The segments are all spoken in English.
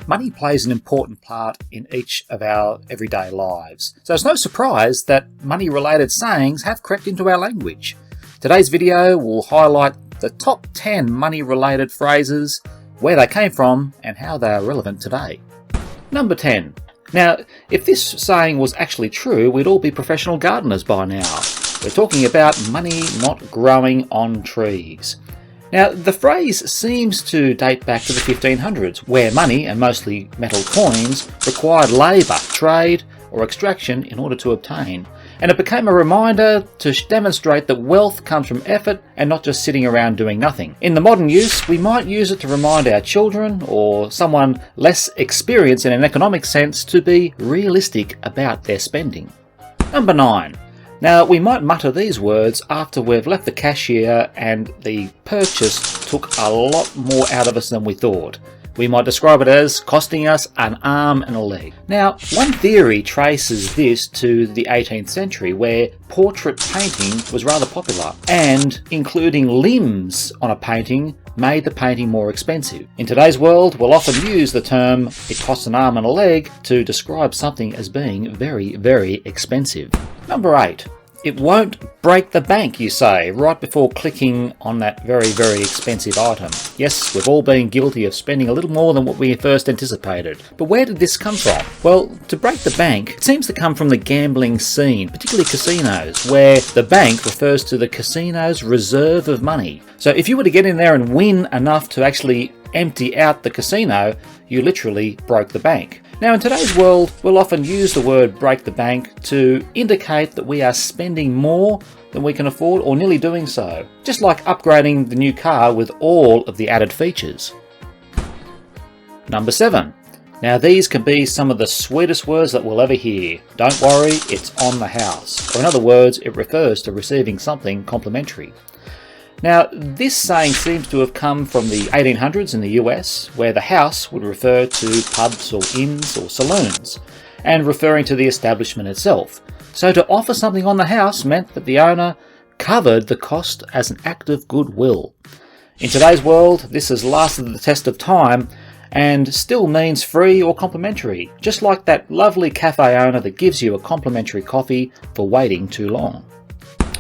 Money plays an important part in each of our everyday lives, so it's no surprise that money-related sayings have crept into our language. Today's video will highlight the top 10 money-related phrases, where they came from, and how they are relevant today. Number 10. Now, if this saying was actually true, we'd all be professional gardeners by now. We're talking about money not growing on trees. Now, the phrase seems to date back to the 1500s, where money, and mostly metal coins, required labour, trade, or extraction in order to obtain. And it became a reminder to demonstrate that wealth comes from effort and not just sitting around doing nothing. In the modern use, we might use it to remind our children or someone less experienced in an economic sense to be realistic about their spending. Number 9. Now, we might mutter these words after we've left the cashier and the purchase took a lot more out of us than we thought. We might describe it as costing us an arm and a leg. Now, one theory traces this to the 18th century, where portrait painting was rather popular, and including limbs on a painting made the painting more expensive. In today's world, we'll often use the term "it costs an arm and a leg" to describe something as being very, very expensive. Number 8. It won't break the bank, you say, right before clicking on that very, very expensive item. Yes, we've all been guilty of spending a little more than what we first anticipated. But where did this come from? Well, to break the bank, it seems to come from the gambling scene, particularly casinos, where the bank refers to the casino's reserve of money. So if you were to get in there and win enough to actually empty out the casino, you literally broke the bank. Now, in today's world, we'll often use the word break the bank to indicate that we are spending more than we can afford, or nearly doing so, just like upgrading the new car with all of the added features. Number 7. Now, these can be some of the sweetest words that we'll ever hear. Don't worry, it's on the house. Or in other words, it refers to receiving something complimentary. Now, this saying seems to have come from the 1800s in the US, where the house would refer to pubs or inns or saloons, and referring to the establishment itself. So to offer something on the house meant that the owner covered the cost as an act of goodwill. In today's world, this has lasted the test of time and still means free or complimentary, just like that lovely cafe owner that gives you a complimentary coffee for waiting too long.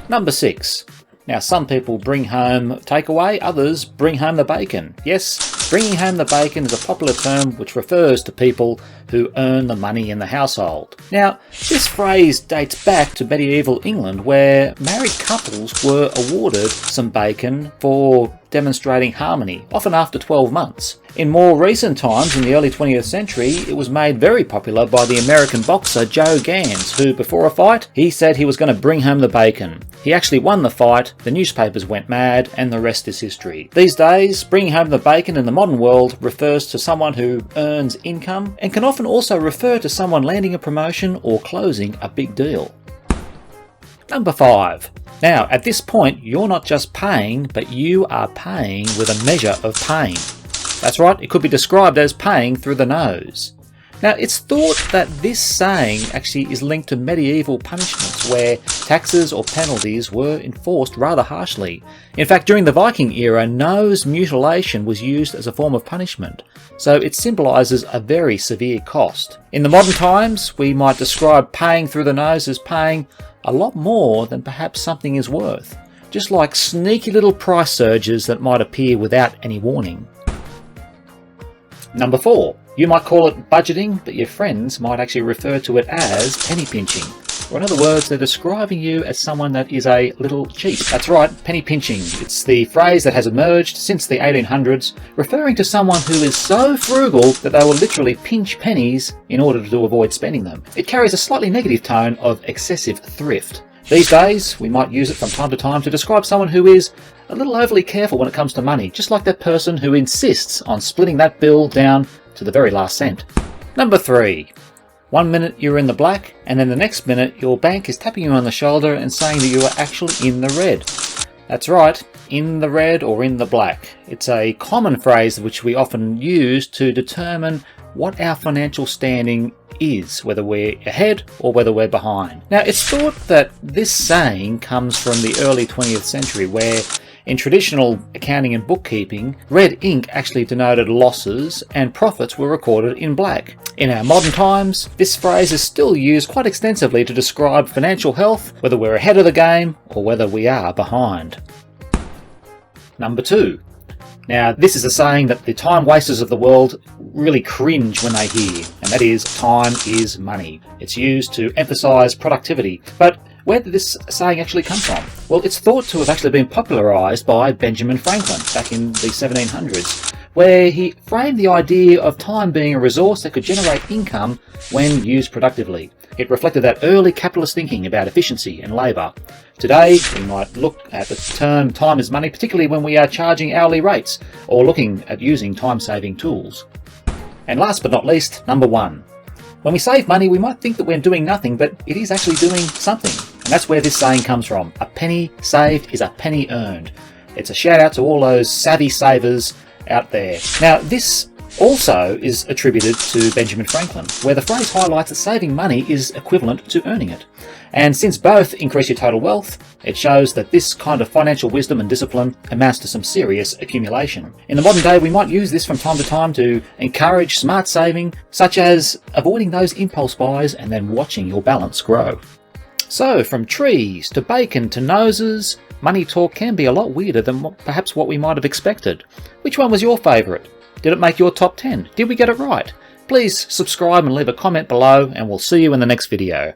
Number 6. Now, some people bring home takeaway, others bring home the bacon. Yes, bringing home the bacon is a popular term which refers to people who earn the money in the household. Now, this phrase dates back to medieval England, where married couples were awarded some bacon for demonstrating harmony, often after 12 months. In more recent times, in the early 20th century, it was made very popular by the American boxer Joe Gans, who, before a fight, he said he was going to bring home the bacon. He actually won the fight, the newspapers went mad, and the rest is history. These days, bringing home the bacon in the modern world refers to someone who earns income, and can often also refer to someone landing a promotion or closing a big deal. Number 5. Now, at this point, you're not just paying, but you are paying with a measure of pain. That's right, it could be described as paying through the nose. Now, it's thought that this saying actually is linked to medieval punishments, where taxes or penalties were enforced rather harshly. In fact, during the Viking era, nose mutilation was used as a form of punishment, so it symbolises a very severe cost. In the modern times, we might describe paying through the nose as paying a lot more than perhaps something is worth, just like sneaky little price surges that might appear without any warning. Number 4. You might call it budgeting, but your friends might actually refer to it as penny pinching. Or in other words, they're describing you as someone that is a little cheap. That's right, penny pinching. It's the phrase that has emerged since the 1800s, referring to someone who is so frugal that they will literally pinch pennies in order to avoid spending them. It carries a slightly negative tone of excessive thrift. These days, we might use it from time to time to describe someone who is a little overly careful when it comes to money, just like that person who insists on splitting that bill down to the very last cent. Number 3. One minute you're in the black, and then the next minute your bank is tapping you on the shoulder and saying that you are actually in the red. That's right, in the red or in the black. It's a common phrase which we often use to determine what our financial standing is, whether we're ahead or whether we're behind. Now, it's thought that this saying comes from the early 20th century, where In traditional accounting and bookkeeping, red ink actually denoted losses and profits were recorded in black. In our modern times, this phrase is still used quite extensively to describe financial health, whether we're ahead of the game or whether we are behind. Number 2. Now, this is a saying that the time wasters of the world really cringe when they hear, and that is, time is money. It's used to emphasise productivity, but where did this saying actually come from? Well, it's thought to have actually been popularised by Benjamin Franklin back in the 1700s, where he framed the idea of time being a resource that could generate income when used productively. It reflected that early capitalist thinking about efficiency and labour. Today, we might look at the term time is money, particularly when we are charging hourly rates or looking at using time-saving tools. And last but not least, number 1. When we save money, we might think that we're doing nothing, but it is actually doing something. And that's where this saying comes from. A penny saved is a penny earned. It's a shout out to all those savvy savers out there. Now, this also is attributed to Benjamin Franklin, where the phrase highlights that saving money is equivalent to earning it. And since both increase your total wealth, it shows that this kind of financial wisdom and discipline amounts to some serious accumulation. In the modern day, we might use this from time to time to encourage smart saving, such as avoiding those impulse buys and then watching your balance grow. So, from trees to bacon to noses, money talk can be a lot weirder than perhaps what we might have expected. Which one was your favourite? Did it make your top 10? Did we get it right? Please subscribe and leave a comment below, and we'll see you in the next video.